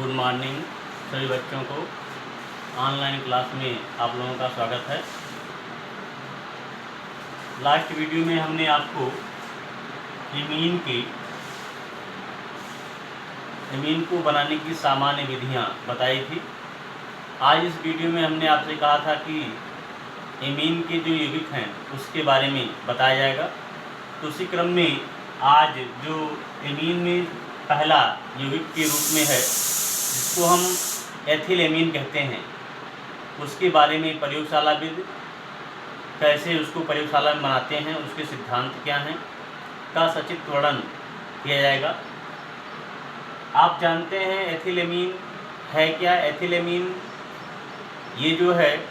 Good morning सभी बच्चों को। ऑनलाइन क्लास में आप लोगों का स्वागत है। लास्ट वीडियो में हमने आपको एमीन को बनाने की सामान्य विधियां बताई थी। आज इस वीडियो में हमने आपसे कहा था कि एमीन के जो यौगिक हैं उसके बारे में बताया जाएगा। तो उसी क्रम में आज जो एमीन में पहला यौगिक के रूप में है जिसको हम एथिल एमीन कहते हैं, उसके बारे में प्रयोगशालाविद कैसे उसको प्रयोगशाला में बनाते हैं, उसके सिद्धांत क्या हैं का सचित्र वर्णन किया जाएगा। आप जानते हैं एथिल एमीन है क्या। एथिल एमीन ये जो है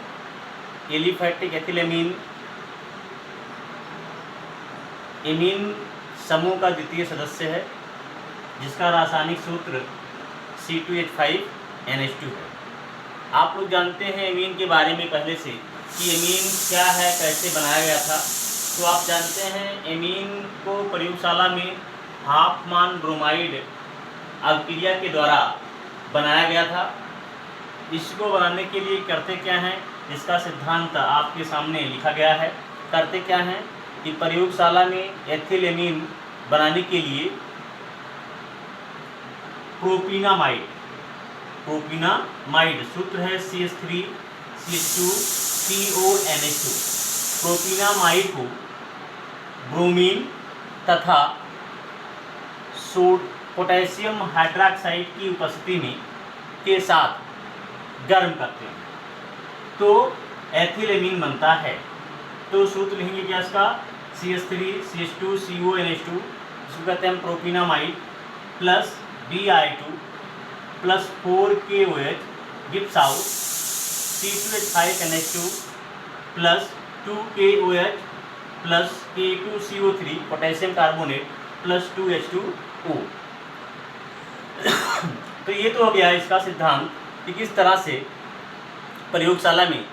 एलिफैटिक एथिल एमीन एमीन समूह का द्वितीय सदस्य है जिसका रासायनिक सूत्र C2H5NH2 है। आप लोग जानते हैं एमीन के बारे में पहले से कि एमीन क्या है, कैसे बनाया गया था। तो आप जानते हैं एमीन को प्रयोगशाला में हाफमान ब्रोमाइड अभिक्रिया के द्वारा बनाया गया था। इसको बनाने के लिए करते क्या हैं, इसका सिद्धांत आपके सामने लिखा गया है। करते क्या हैं कि प्रयोगशाला में एथिल एमीन बनाने के लिए प्रोपीनामाइड सूत्र है CH3CH2CONH2। प्रोपीनामाइड को ब्रोमीन तथा पोटेशियम हाइड्रॉक्साइड की उपस्थिति में के साथ गर्म करते हैं तो एथिल एमीन बनता है। तो सूत्र लिखेंगे क्या इसका, CH3CH2CONH2, इसको कहते हैं propanamide plus Bi2 plus 4KOH gives out C2H5NH2 plus 2KOH plus K2CO3 potassium carbonate plus 2H2O। तो ये तो हो गया इसका सिद्धांत कि किस तरह से प्रयोगशाला में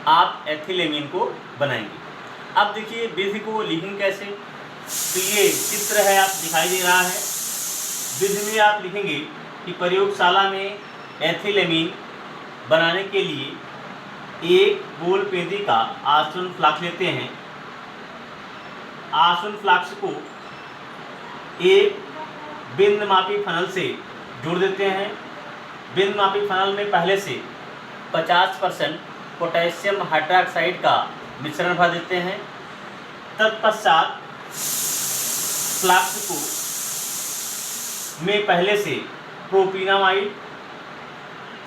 आप एथिल एमीन को बनाएंगे। अब देखिए विधि को लिखेंगे कैसे। तो ये चित्र है, आप दिखाई दे रहा है। विधि में आप लिखेंगे कि प्रयोगशाला में एथिल एमीन बनाने के लिए एक गोल पेंदी का आसवन फ्लास्क लेते हैं। आसवन फ्लास्क को एक बिंदमापी फनल से जोड़ देते हैं। बिंदमापी फनल में पहले से 50% पोटेशियम हाइड्रॉक्साइड का मिश्रण भर देते हैं। तत्पश्चात फ्लास्क को में पहले से प्रोपीनामाइड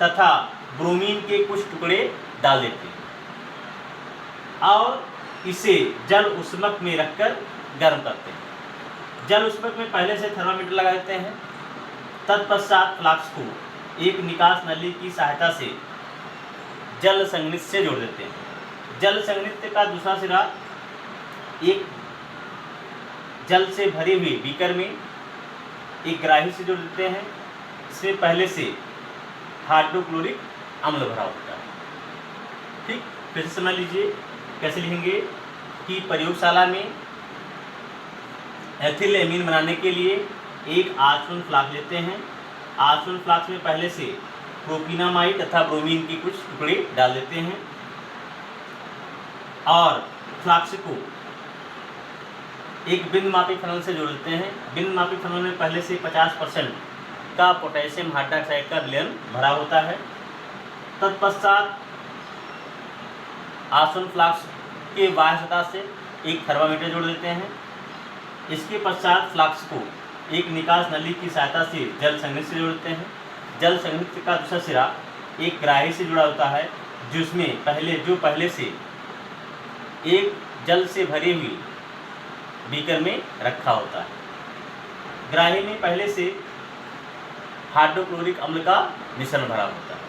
तथा ब्रोमीन के कुछ टुकड़े डाल देते हैं और इसे जल उष्मक में रखकर गर्म करते हैं। जल उष्मक में पहले से थर्मामीटर लगा देते हैं। तत्पश्चात फ्लास्क को एक निकास नली की सहायता से जल संघनित से जोड़ देते हैं। जल संघनित का दूसरा सिरा एक जल से भरी हुई बीकर में एक ग्राही से जोड़ देते हैं। इसमें पहले से हाइड्रोक्लोरिक अम्ल भरा होता है। ठीक, फिर से समझ लीजिए कैसे लिखेंगे कि प्रयोगशाला में एथिल एमीन बनाने के लिए एक आसवन फ्लास्क लेते हैं। आसवन फ्लास्क में पहले से प्रोपीनामाइड तथा ब्रोमीन के कुछ टुकड़े डाल देते हैं और फ्लास्क को एक बिंदमापी फनल से जोड़ देते हैं। बिंदमापी फनल में पहले से 50% का पोटेशियम हाइड्रॉक्साइड का विलयन भरा होता है। तत्पश्चात आसवन फ्लास्क के बाह्य सतह से एक थर्मामीटर जोड़ देते हैं। इसके पश्चात फ्लास्क को एक निकास नली की सहायता से जल संघनित से जोड़ते हैं। जल संघनित का दूसरा सिरा एक ग्राही से जुड़ा होता है जिसमें पहले से एक जल से भरी हुई बीकर में रखा होता है। ग्राही में पहले से हाइड्रोक्लोरिक अम्ल का मिश्रण भरा होता है।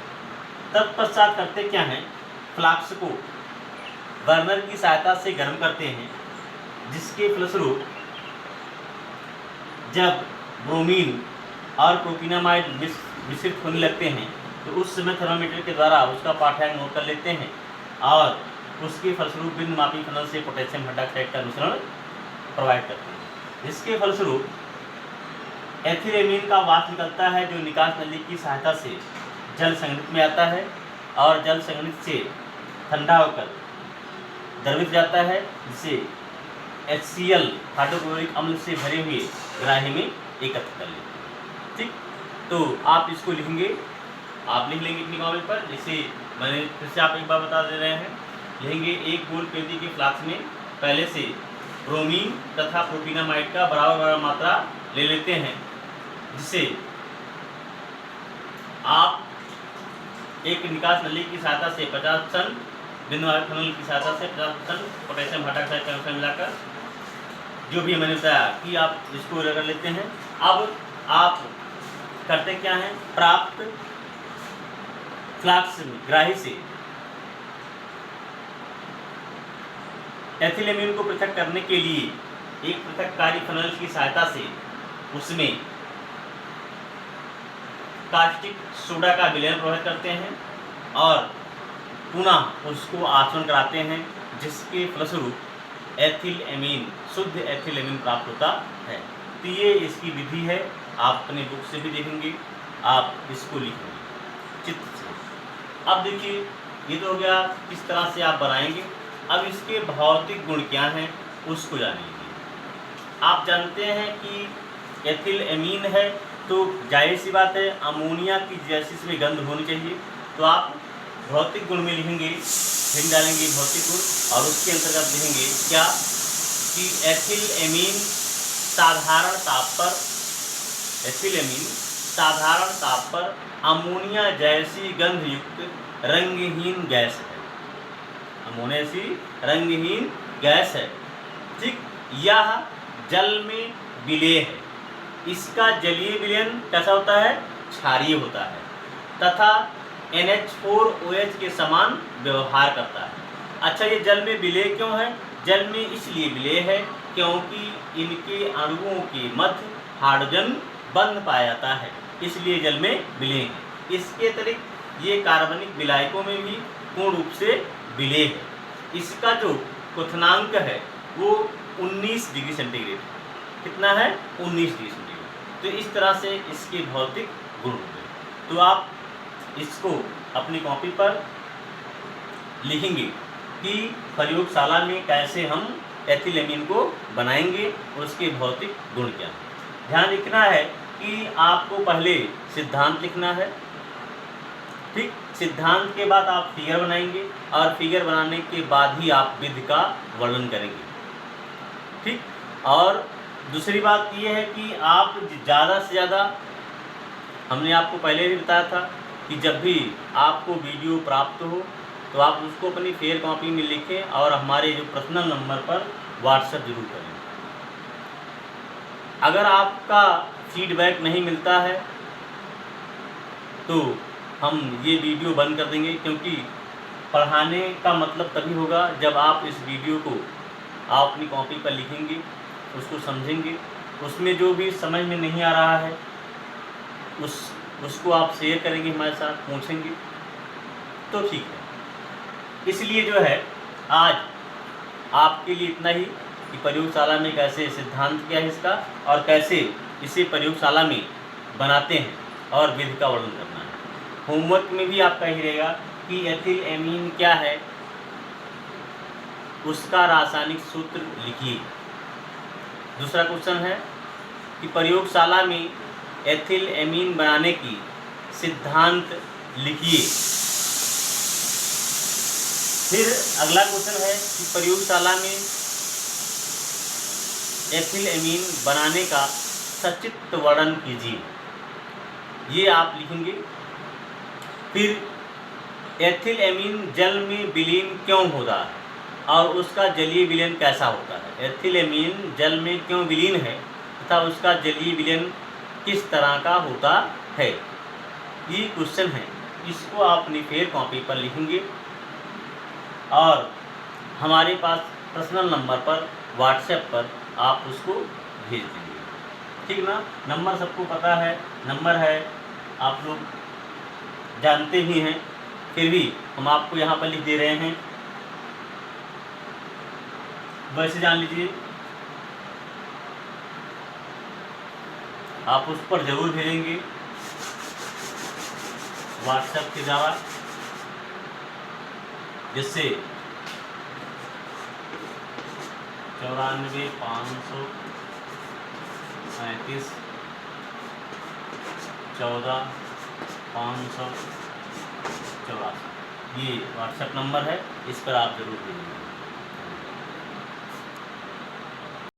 तत्पश्चात करते क्या हैं, फ्लास्क को बर्नर की सहायता से गर्म करते हैं जिसके फलस्वरूप जब ब्रोमीन और प्रोपीनामाइड मिश्रित होने लगते हैं तो उस समय थर्मामीटर के द्वारा उसका पाठ्यांक नोट कर लेते हैं और उसके फलस्वरूप बिंदमापी फनल से पोटेशियम हाइड्रॉक्साइड का मिश्रण प्रोवाइड करते हैं। इसके फलस्वरूप एथिलेमीन का वाष्प निकलता है जो निकास नली की सहायता से जल संघनित में आता है और जल संघनित से ठंडा होकर द्रवित जाता है, जिसे HCl हाइड्रोक्लोरिक अम्ल से भरे हुए ग्राही में एकत्र कर लेते हैं। ठीक, तो आप इसको लिखेंगे, आप लिख लेंगे अपनी कॉपी पर। जैसे मैंने फिर से आप एक बार बता दे रहे हैं, लिखेंगे एक गोल पेटी के फ्लास्क में पहले से ब्रोमीन तथा प्रोपिनामाइड का बराबर बराबर मात्रा ले लेते हैं, जिसे आप एक निकास नली की सहायता से 50% बिंदु आधारित फनल की सहायता से 50% पोटेशियम हाइड्रोक्साइड का मिलाकर, जो भी मैंने बताया कि आप इसको कर लेते हैं। अब आप करते क्या हैं, प्राप्त फ्लास्क ग्राही से एथिलेमीन को पृथक करने के लिए एक पृथककारी फनल की सहायता से उसमें कास्टिक सोडा का विलयन प्रभावित करते हैं और पुनः उसको आचरण कराते हैं, जिसके फलस्वरूप एथिलेमीन, शुद्ध एथिलेमीन प्राप्त होता है। तो ये इसकी विधि है, आप अपने बुक से भी देखेंगे, आप इसको लिखेंगे चित्र से। अब देखिए, ये तो हो गया किस तरह से आप बनाएंगे। अब इसके भौतिक गुण क्या हैं उसको जानेंगे। आप जानते हैं कि एथिलेमीन है तो जाहिर सी बात है अमोनिया की जैसी इसमें गंध होनी चाहिए, तो आप भौतिक गुण में लिखेंगे, फिर डालेंगे भौतिक गुण और उसके अंतर्गत लिखेंगे क्या कि एथिलेमीन साधारण ताप पर अमोनिया जैसी गंध युक्त रंगहीन गैस है। अमोनिया सी रंगहीन गैस है। ठीक, यह जल में विलेय है। इसका जलीय विलयन कैसा होता है, क्षारीय होता है तथा NH4OH के समान व्यवहार करता है। अच्छा, ये जल में विलेय क्यों है? जल में इसलिए विलेय है क्योंकि इनके अणुओं के मध्य हाइड्रोजन बंध पाया जाता है, इसलिए जल में विलेय है। इसके अतिरिक्त ये कार्बनिक विलायकों में भी पूर्ण रूप से विलेय है। इसका जो क्वथनांक है वो 19 डिग्री सेंटीग्रेड। कितना है? 19 डिग्री सेंटीग्रेड। तो इस तरह से इसके भौतिक गुण होते हैं। तो आप इसको अपनी कॉपी पर लिखेंगे कि प्रयोगशाला में कैसे हम एथिलेमीन को बनाएंगे और उसके भौतिक गुण क्या हैं। ध्यान रखना है कि आपको पहले सिद्धांत लिखना है। ठीक, सिद्धांत के बाद आप फिगर बनाएंगे और फिगर बनाने के बाद ही आप विधि का वर्णन करेंगे। ठीक, और दूसरी बात यह है कि आप ज़्यादा से ज़्यादा, हमने आपको पहले भी बताया था कि जब भी आपको वीडियो प्राप्त हो तो आप उसको अपनी फेयर कॉपी में लिखें और हमारे जो पर्सनल नंबर पर व्हाट्सएप जरूर करें। अगर आपका फीडबैक नहीं मिलता है तो हम ये वीडियो बंद कर देंगे, क्योंकि पढ़ाने का मतलब तभी होगा जब आप इस वीडियो को आप अपनी कॉपी पर लिखेंगे, उसको समझेंगे, उसमें जो भी समझ में नहीं आ रहा है उसको आप शेयर करेंगे हमारे साथ, पूछेंगे तो ठीक है। इसलिए जो है आज आपके लिए इतना ही कि प्रयोगशाला में कैसे सिद्धांत क्या है इसका और कैसे इसे प्रयोगशाला में बनाते हैं और विधि का वर्णन करना है। होमवर्क में भी आपका ही रहेगा कि एथिलेमीन क्या है, उसका रासायनिक सूत्र लिखिए। दूसरा क्वेश्चन है कि प्रयोगशाला में एथिलेमीन बनाने की सिद्धांत लिखिए। फिर अगला क्वेश्चन है कि प्रयोगशाला में एथिलेमीन बनाने का सचित्र वर्णन कीजिए। ये आप लिखेंगे। फिर एथिलेमीन जल में विलीन क्यों होता है और उसका जलीय विलयन कैसा होता है। एथिलेमीन जल में क्यों विलीन है तथा उसका जलीय विलयन किस तरह का होता है, ये क्वेश्चन है। इसको आप अपनी फेयर कॉपी पर लिखेंगे और हमारे पास पर्सनल नंबर पर व्हाट्सएप पर आप उसको भेज देंगे। ठीक ना, नंबर सबको पता है, नंबर है, आप लोग जानते ही हैं, फिर भी हम आपको यहाँ पर लिख दे रहे हैं, वैसे जान लीजिए। आप उस पर ज़रूर भेजेंगे व्हाट्सएप के द्वारा, जिससे 94 535 14 584 ये व्हाट्सएप नंबर है, इस पर आप ज़रूर भेजेंगे।